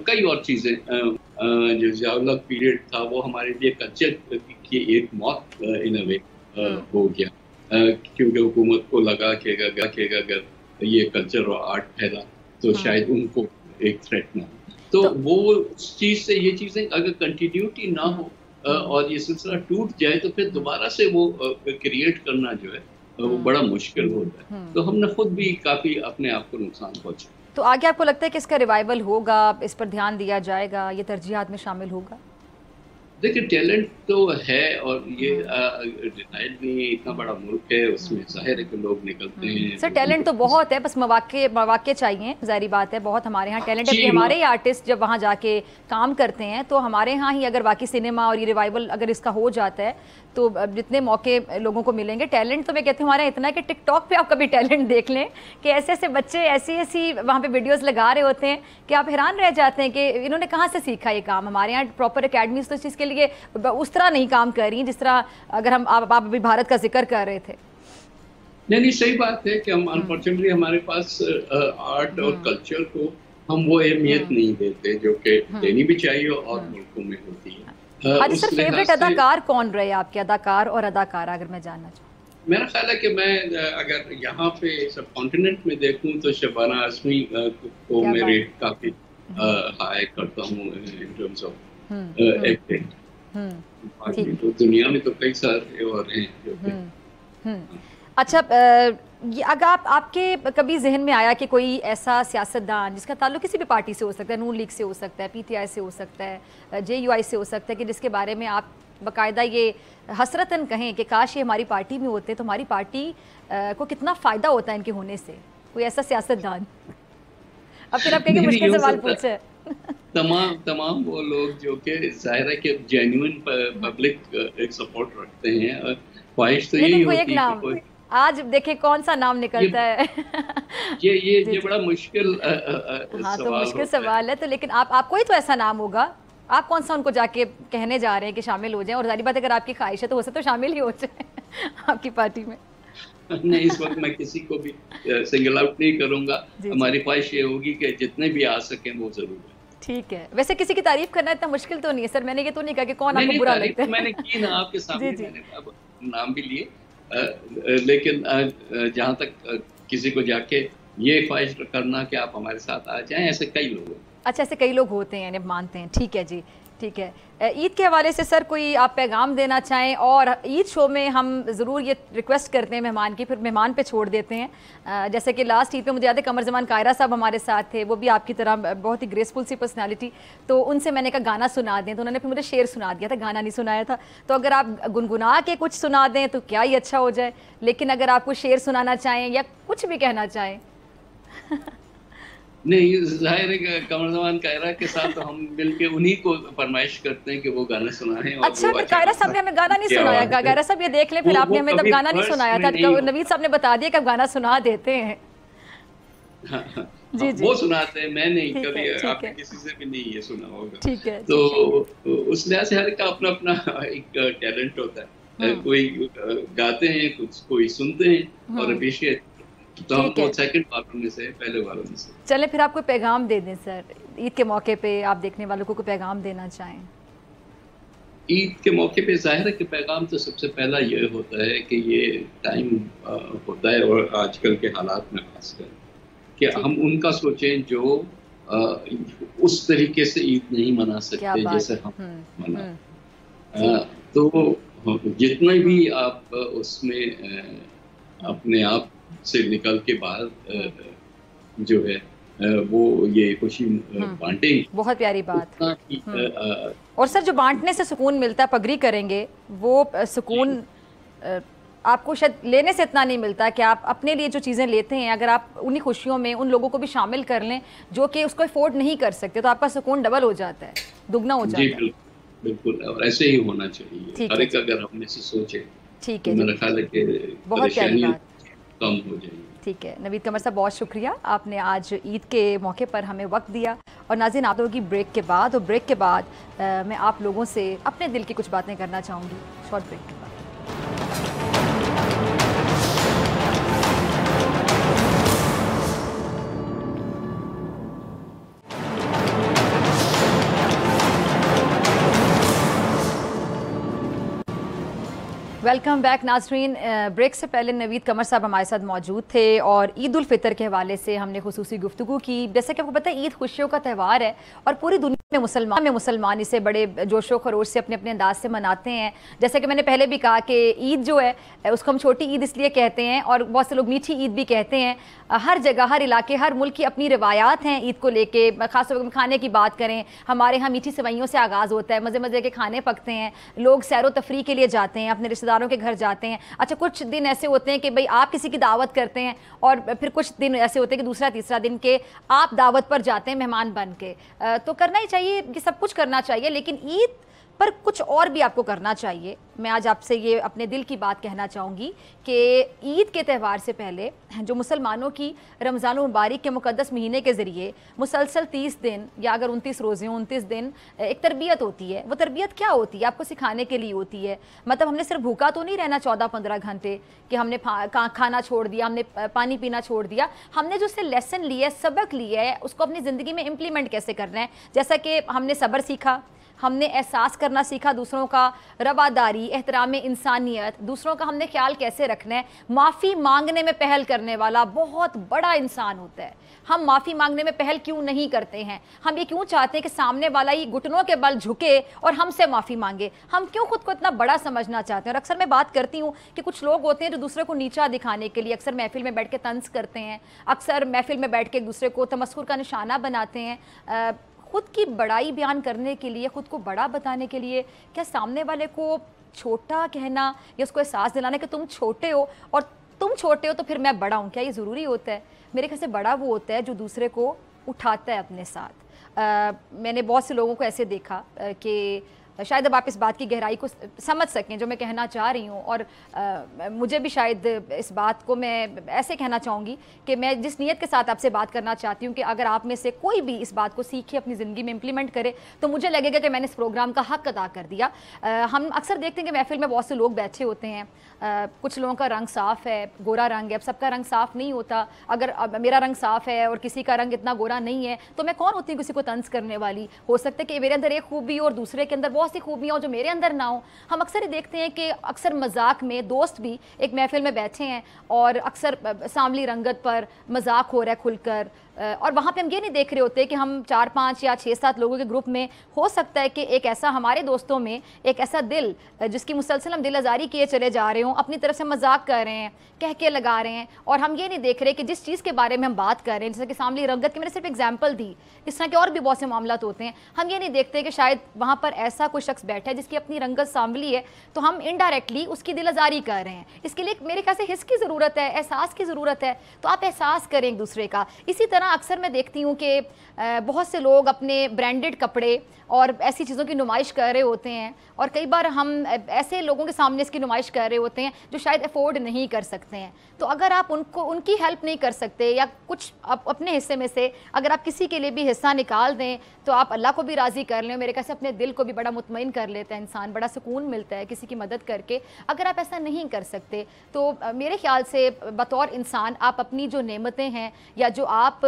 कई और चीजें। जो ज़ियाउल हक पीरियड था वो हमारे लिए कल्चर की एक मौत इन अ वे हो गया, क्योंकि हुकूमत को लगा कि अगर ये कल्चर और आर्ट फैला तो शायद उनको एक थ्रेट ना हो। तो वो उस चीज से ये चीजें अगर कंटिन्यूटी ना हो और ये सिलसिला टूट जाए तो फिर दोबारा से वो क्रिएट करना जो है वो बड़ा मुश्किल होता है। तो हमने खुद भी काफी अपने आप को नुकसान पहुंचा। तो आगे आपको लगता है कि इसका रिवाइवल होगा, इस पर ध्यान दिया जाएगा, ये तरजीहात में शामिल होगा? देखिए टैलेंट तो है और ये डिनाइड नहीं है, इतना बड़ा मुल्क है, उसमें जाहिर है कि लोग निकलते हैं। सर टैलेंट तो बहुत है, बस मौके चाहिए, जाहिर बात है। बहुत हमारे यहाँ टैलेंट है, हमारे ही आर्टिस्ट जब वहाँ जाके काम करते हैं तो हमारे यहाँ ही अगर बाकी सिनेमा और ये रिवाइवल अगर इसका हो जाता है तो जितने मौके लोगों को मिलेंगे। टैलेंट तो मैं कहती हूँ हमारे इतना है कि टिकटॉक पे आप कभी टैलेंट देख लें कि ऐसे ऐसे बच्चे ऐसी वहाँ पे वीडियोस लगा रहे होते हैं कि आप हैरान रह जाते हैं कि इन्होंने कहाँ से सीखा ये काम। हमारे यहाँ प्रॉपर अकेडमीज तो इस चीज़ के लिए उस तरह नहीं काम कर रही जिस तरह अगर हम आप अभी भारत का जिक्र कर रहे थे। नहीं सही बात है कि हम अनफॉर्चुनेटली हमारे पास आर्ट और कल्चर को हम वो अहमियत नहीं देते जो कि देनी भी चाहिए और मुल्कों में होती है। हाजी सर फेवरेट अदाकार कौन रहे आपके, अदाकार और अदाकारा अगर मैं जानना चाहूँ? मेरा ख्याल है कि मैं अगर यहाँ पे सब कॉन्टिनेंट में देखूँ तो शबाना आज़मी को मेरे काफी हाई करता हूँ इन टर्म्स ऑफ एक्टिंग। तो दुनिया में तो कई सारे और हैं जो अच्छा, अगर आपके कभी जहन में आया कि कोई ऐसा सियासतदान जिसका ताल्लुक किसी भी पार्टी से हो सकता है, नून लीग से हो सकता है, पीटीआई से हो सकता है, जेयूआई से हो सकता है, कि जिसके बारे में आप बाकायदा ये हसरतन कहें कि काश ये हमारी पार्टी में होते तो हमारी पार्टी को कितना फ़ायदा होता है इनके होने से, कोई ऐसा सियासतदान? अब फिर आप कहेंगे मुश्किल सवाल पूछे। तमाम वो लोग जो कि जाहिर है कि जेन्युइन पब्लिक एक सपोर्ट रखते हैं, ख्वाहिश तो यही होती है कि आज देखिए कौन सा नाम निकलता है। ये बड़ा मुश्किल हाँ तो मुश्किल सवाल है। तो लेकिन आपको ही तो ऐसा नाम होगा, आप कौन सा उनको जाके कहने जा रहे हैं कि शामिल हो जाएं? और जारी बात अगर आपकी ख्वाहिश है तो हो सकता है शामिल ही हो जाए आपकी पार्टी में। नहीं, इस वक्त मैं किसी को भी सिंगल आउट नहीं करूंगा। हमारी ख्वाहिश ये होगी कि जितने भी आ सकें वो जरूर है। ठीक है। वैसे किसी की तारीफ करना इतना मुश्किल तो नहीं है सर, मैंने ये तो नहीं कहा कि कौन आपको बुरा लगता है। मैंने की ना आपके सामने, मैंने नाम भी लिए, लेकिन जहाँ तक किसी को जाके ये ख्वाहिश करना कि आप हमारे साथ आ जाएं, ऐसे कई लोग हैं। अच्छा, ऐसे कई लोग होते हैं, मानते हैं। ठीक है जी, ठीक है। ईद के हवाले से सर कोई आप पैगाम देना चाहें? और ईद शो में हम ज़रूर ये रिक्वेस्ट करते हैं मेहमान की, फिर मेहमान पे छोड़ देते हैं। जैसे कि लास्ट ईद पे मुझे याद है कमर जमान कायरा साहब हमारे साथ थे, वो भी आपकी तरह बहुत ही ग्रेसफुल सी पर्सनालिटी। तो उनसे मैंने कहा गाना सुना दें, तो उन्होंने फिर मुझे शेर सुना दिया था, गाना नहीं सुनाया था। तो अगर आप गुनगुना के कुछ सुना दें तो क्या ही अच्छा हो जाए। लेकिन अगर आपको शेर सुनाना चाहें या कुछ भी कहना चाहें। नहीं, जाहिर है कि कमर जमान कायरा के साथ तो हम मिलके उन्हीं को फरमाइश करते हैं कि वो गाना सुनाएं। अच्छा, फिर कायरा साहब ने हमें गाना नहीं सुनाया। कायरा साहब ये देख लें, फिर आपने हमें तब गाना नहीं सुनाया था, नवीद साहब ने बता दिया कि आप गाना सुना देते हैं। जी जी, वो सुनाते हैं, मैं नहीं, कभी आपने किसी से भी नहीं ये सुना होगा। ठीक है। तो उस लिहाज से हर का अपना अपना एक टैलेंट होता है। कोई गाते हैं, कुछ कोई सुनते हैं और अप्रिशिएट, तो हम तो सेकंड वालों में से, पहले वालों में से। चलें फिर आप कोई पैगाम दे दें सर, ईद के मौके पे आप देखने वालों को कोई पैगाम देना चाहें। ईद के मौके पे जाहिर है कि पैगाम तो सबसे पहला ये होता है कि ये टाइम होता है, और आजकल के हालात में खासकर, कि हम उनका सोचें जो उस तरीके से ईद नहीं मना सकते जैसे हम मना। तो जितना भी आप उसमें अपने आप से निकल के बाहर जो है वो ये खुशी बांटेंगे। बहुत प्यारी बात। और सर जो बांटने से सुकून मिलता है, पगड़ी करेंगे वो सुकून आपको शायद लेने से इतना नहीं मिलता कि आप अपने लिए जो चीज़ें लेते हैं, अगर आप उन्हीं खुशियों में उन लोगों को भी शामिल कर लें जो कि उसको अफोर्ड नहीं कर सकते, तो आपका सुकून डबल हो जाता है, दुगना हो जाता है। बिल्कुल, और ऐसे ही होना चाहिए। हर एक अगर हम में से सोचे, ठीक है, मेरा ख्याल है कि परेशानियां कम हो जाएंगी। ठीक है नवीद कमर साहब, बहुत शुक्रिया, आपने आज ईद के मौके पर हमें वक्त दिया। और नाज़रीन, आप लोगों की ब्रेक के बाद, और ब्रेक के बाद मैं आप लोगों से अपने दिल की कुछ बातें करना चाहूँगी, शॉर्ट ब्रेक के बाद। वेलकम बैक नाज़रीन। ब्रेक से पहले नवीद कमर साहब हमारे साथ मौजूद थे और ईद उल फितर के हवाले से हमने खुसूसी गुफ्तगू की। जैसे कि आपको पता है ईद खुशियों का त्यौहार है और पूरी दुनिया में मुसलमान इसे बड़े जोशो खरोश से अपने अपने अंदाज से मनाते हैं। जैसे कि मैंने पहले भी कहा कि ईद जो है उसको हम छोटी ईद इसलिए कहते हैं और बहुत से लोग मीठी ईद भी कहते हैं। हर जगह, हर इलाके, हर मुल्क की अपनी रिवायात हैं ईद को लेके। ख़ासतौर पर खाने की बात करें, हमारे यहाँ मीठी सेवइयों से आगाज़ होता है, मज़े मज़े के खाने पकते हैं, लोग सैर व तफरी के लिए जाते हैं, अपने रिश्तेदारों के घर जाते हैं। अच्छा, कुछ दिन ऐसे होते हैं कि भाई आप किसी की दावत करते हैं और फिर कुछ दिन ऐसे होते हैं कि दूसरा तीसरा दिन के आप दावत पर जाते हैं मेहमान बन के। तो करना ही चाहिए, कि सब कुछ करना चाहिए, लेकिन ईद पर कुछ और भी आपको करना चाहिए। मैं आज आपसे ये अपने दिल की बात कहना चाहूँगी कि ईद के त्यौहार से पहले जो मुसलमानों की रमज़ान मुबारक के मुक़द्दस महीने के ज़रिए मुसलसल 30 दिन या अगर 29 रोज़े 29 दिन एक तरबियत होती है। वो तरबियत क्या होती है? आपको सिखाने के लिए होती है। मतलब हमने सिर्फ भूखा तो नहीं रहना 14-15 घंटे कि हमने खाना छोड़ दिया, हमने पानी पीना छोड़ दिया। हमने जो उससे लेसन लिया है, सबक लिया है, उसको अपनी ज़िंदगी में इम्प्लीमेंट कैसे करना है। जैसा कि हमने सब्र सीखा, हमने एहसास करना सीखा दूसरों का, रवादारी, एहतराम इंसानियत, दूसरों का हमने ख्याल कैसे रखना है। माफ़ी मांगने में पहल करने वाला बहुत बड़ा इंसान होता है। हम माफ़ी मांगने में पहल क्यों नहीं करते हैं? हम ये क्यों चाहते हैं कि सामने वाला ही घुटनों के बल झुके और हमसे माफ़ी मांगे? हम क्यों खुद को इतना बड़ा समझना चाहते हैं? और अक्सर मैं बात करती हूँ कि कुछ लोग होते हैं जो दूसरे को नीचा दिखाने के लिए अक्सर महफिल में बैठ के तंज करते हैं, अक्सर महफिल में बैठ के एक दूसरे को तमस्खुर का निशाना बनाते हैं। खुद की बड़ाई बयान करने के लिए, खुद को बड़ा बताने के लिए क्या सामने वाले को छोटा कहना या उसको एहसास दिलाना कि तुम छोटे हो और तुम छोटे हो तो फिर मैं बड़ा हूँ, क्या ये ज़रूरी होता है? मेरे ख्याल से बड़ा वो होता है जो दूसरे को उठाता है अपने साथ। मैंने बहुत से लोगों को ऐसे देखा कि शायद अब आप इस बात की गहराई को समझ सकें जो मैं कहना चाह रही हूँ। और मुझे भी शायद इस बात को मैं ऐसे कहना चाहूँगी कि मैं जिस नीयत के साथ आपसे बात करना चाहती हूँ कि अगर आप में से कोई भी इस बात को सीखे, अपनी ज़िंदगी में इम्प्लीमेंट करे, तो मुझे लगेगा कि मैंने इस प्रोग्राम का हक़ अदा कर दिया। हम अक्सर देखते हैं कि महफिल में बहुत से लोग बैठे होते हैं। कुछ लोगों का रंग साफ़ है, गोरा रंग है। अब सबका रंग साफ़ नहीं होता। अगर मेरा रंग साफ़ है और किसी का रंग इतना गोरा नहीं है तो मैं कौन होती हूँ किसी को तंज करने वाली? हो सकता है कि मेरे अंदर एक खूबी और दूसरे के अंदर बहुत सी खूबियाँ हो जो मेरे अंदर ना हो। हम अक्सर ही देखते हैं कि अक्सर मजाक में दोस्त भी एक महफिल में बैठे हैं और अक्सर सांवली रंगत पर मजाक हो रहा है खुलकर, और वहाँ पे हम ये नहीं देख रहे होते कि हम 4-5 या 6-7 लोगों के ग्रुप में हो सकता है कि एक ऐसा हमारे दोस्तों में एक ऐसा दिल जिसकी मुसलसल हम दिल आज़ारी किए चले जा रहे हों, अपनी तरफ से मजाक कर रहे हैं, कह के लगा रहे हैं, और हम ये नहीं देख रहे कि जिस चीज़ के बारे में हम बात कर रहे हैं, जैसे कि सांवली रंगत की मैंने सिर्फ एग्जाम्पल दी, इस तरह के और भी बहुत से मामला होते हैं। हम ये नहीं देखते कि शायद वहाँ पर ऐसा कोई शख्स बैठा है जिसकी अपनी रंगत सांवली है, तो हम इनडायरेक्टली उसकी दिल आज़ारी कर रहे हैं। इसके लिए मेरे ख्याल से हिस्स की ज़रूरत है, एहसास की ज़रूरत है। तो आप एहसास करें एक दूसरे का। इसी तरह अक्सर मैं देखती हूँ कि बहुत से लोग अपने ब्रांडेड कपड़े और ऐसी चीज़ों की नुमाइश कर रहे होते हैं, और कई बार हम ऐसे लोगों के सामने इसकी नुमाइश कर रहे होते हैं जो शायद अफोर्ड नहीं कर सकते हैं। तो अगर आप उनकी हेल्प नहीं कर सकते या कुछ अपने हिस्से में से अगर आप किसी के लिए भी हिस्सा निकाल दें तो आप अल्लाह को भी राज़ी कर लें। मेरे ख्याल से अपने दिल को भी बड़ा मुतमईन कर लेता है इंसान, बड़ा सुकून मिलता है किसी की मदद करके। अगर आप ऐसा नहीं कर सकते तो मेरे ख्याल से बतौर इंसान आप अपनी जो नेमतें हैं या जो आप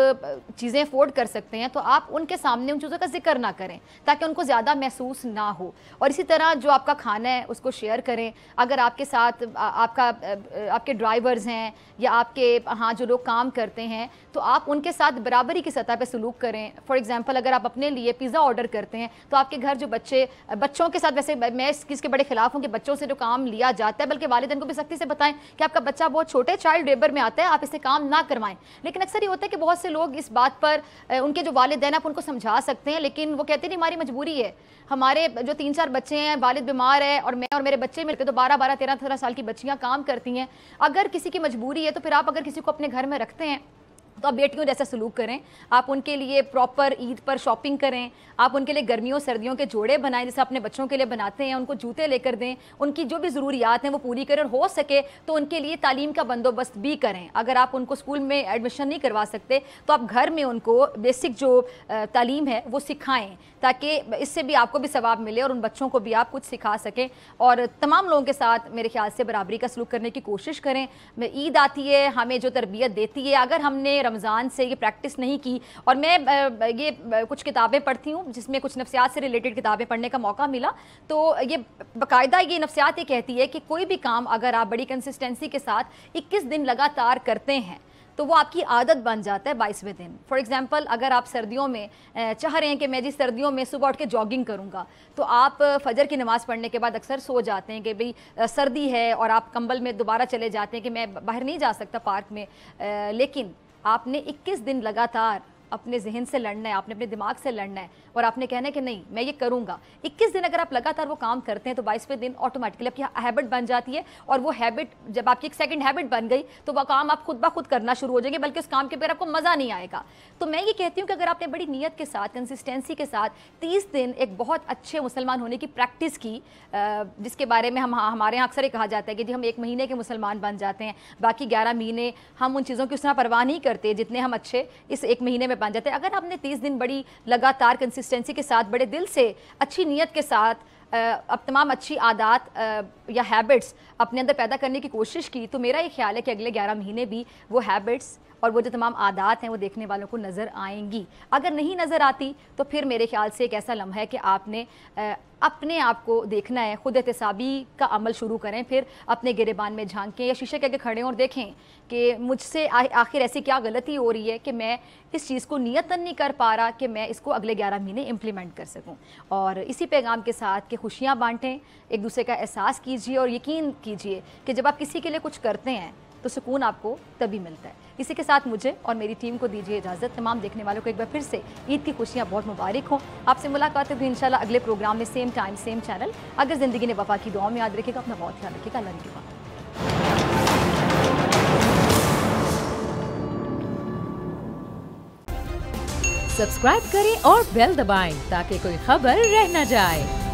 चीज़ें अफोर्ड कर सकते हैं तो आप उनके सामने उन चीज़ों का जिक्र ना करें ताकि उनको ज़्यादा महसूस ना हो। और इसी तरह जो आपका खाना है उसको शेयर करें। अगर आपके साथ आपके ड्राइवर्स हैं या आपके हाँ जो लोग काम करते हैं तो आप उनके साथ बराबरी की सतह पे सलूक करें। फॉर एग्जांपल अगर आप अपने लिए पिज़्ज़ा ऑर्डर करते हैं तो आपके घर जो बच्चों के साथ, वैसे मैं इसके बड़े खिलाफ हूँ कि बच्चों से जो काम लिया जाता है, बल्कि वालिदैन को भी सख्ती से बताएं कि आपका बच्चा बहुत छोटे चाइल्ड लेबर में आता है, आप इसे काम ना करवाएं। लेकिन अक्सर ये होता है कि बहुत से लोग इस बात पर, उनके जो वालिदैन आप उनको समझा सकते हैं, लेकिन वो कहते नहीं हमारी मजबूरी है, हमारे जो 3-4 बच्चे हैं, वालिद बीमार है और मैं और मेरे बच्चे मिलकर तो 12-12, 13-13 साल की बच्चियां काम करती हैं। अगर किसी की मजबूरी है तो फिर आप अगर किसी को अपने घर में रखते हैं तो आप बेटियों जैसा सलूक करें, आप उनके लिए प्रॉपर ईद पर शॉपिंग करें, आप उनके लिए गर्मियों सर्दियों के जोड़े बनाएं जैसे अपने बच्चों के लिए बनाते हैं, उनको जूते लेकर दें, उनकी जो भी ज़रूरियात हैं वो पूरी करें, और हो सके तो उनके लिए तालीम का बंदोबस्त भी करें। अगर आप उनको स्कूल में एडमिशन नहीं करवा सकते तो आप घर में उनको बेसिक जो तालीम है वो सिखाएँ, ताकि इससे भी आपको भी सवाब मिले और उन बच्चों को भी आप कुछ सिखा सकें। और तमाम लोगों के साथ मेरे ख्याल से बराबरी का सलूक करने की कोशिश करें। ईद आती है, हमें जो तरबियत देती है, अगर हमने रमज़ान से ये प्रैक्टिस नहीं की, और मैं ये कुछ किताबें पढ़ती हूँ जिसमें कुछ नफ्सियात से रिलेटेड किताबें पढ़ने का मौका मिला, तो ये बाकायदा ये नफ्सियात ये कहती है कि कोई भी काम अगर आप बड़ी कंसिस्टेंसी के साथ 21 दिन लगातार करते हैं तो वो आपकी आदत बन जाता है 22वें दिन। फॉर एग्जांपल, अगर आप सर्दियों में चाह रहे हैं कि मैं जी सर्दियों में सुबह उठ के जॉगिंग करूंगा, तो आप फजर की नमाज़ पढ़ने के बाद अक्सर सो जाते हैं कि भाई सर्दी है, और आप कंबल में दोबारा चले जाते हैं कि मैं बाहर नहीं जा सकता पार्क में, लेकिन आपने 21 दिन लगातार अपने जहन से लड़ना है, आपने अपने दिमाग से लड़ना है, और आपने कहना है कि नहीं मैं ये करूँगा। 21 दिन अगर आप लगातार वो काम करते हैं तो 22वें दिन ऑटोमेटिकली आपकी हैबिट बन जाती है, और वो हैबिट जब आपकी एक सेकंड हैबिट बन गई तो वह काम आप खुद ब खुद करना शुरू हो जाएंगे, बल्कि उस काम के बगैर आपको मज़ा नहीं आएगा। तो मैं ये कहती हूँ कि अगर आपने बड़ी नीयत के साथ, कंसिस्टेंसी के साथ 30 दिन एक बहुत अच्छे मुसलमान होने की प्रैक्टिस की, जिसके बारे में हमारे यहाँ अक्सर ये कहा जाता है कि जी हम 1 महीने के मुसलमान बन जाते हैं, बाकी 11 महीने हम उन चीज़ों की उस तरह परवाह नहीं करते जितने हम अच्छे इस 1 महीने में बन जाते हैं। अगर आपने 30 दिन बड़ी लगातार कंसिस्टेंसी के साथ, बड़े दिल से, अच्छी नीयत के साथ अब तमाम अच्छी आदत या हैबिट्स अपने अंदर पैदा करने की कोशिश की, तो मेरा ये ख्याल है कि अगले 11 महीने भी वो हैबिट्स और वो जो तमाम आदत हैं वो देखने वालों को नज़र आएंगी। अगर नहीं नज़र आती तो फिर मेरे ख्याल से एक ऐसा लम्हा है कि आपने अपने आप को देखना है, खुद एहतसाबी का अमल शुरू करें, फिर अपने गिरेबान में झांकें या शीशे के आगे खड़े हों और देखें कि मुझसे आखिर ऐसी क्या गलती हो रही है कि मैं इस चीज़ को नियतन नहीं कर पा रहा कि मैं इसको अगले 11 महीने इम्प्लीमेंट कर सकूं। और इसी पैगाम के साथ कि खुशियाँ बांटें, एक दूसरे का एहसास कीजिए और यकीन कीजिए कि जब आप किसी के लिए कुछ करते हैं तो सुकून आपको तभी मिलता है। इसी के साथ मुझे और मेरी टीम को दीजिए इजाज़त। तमाम देखने वालों को एक बार फिर से ईद की खुशियाँ बहुत मुबारक हों। आपसे मुलाकात होगी इंशाल्लाह अगले प्रोग्राम में, सेम टाइम सेम चैनल। अगर ज़िंदगी ने वफा की दुआ में याद रखिएगा, अपना बहुत ख्याल रखिएगा। अल्लाह की बात। सब्सक्राइब करें और बेल दबाएं ताकि कोई खबर रह न जाए।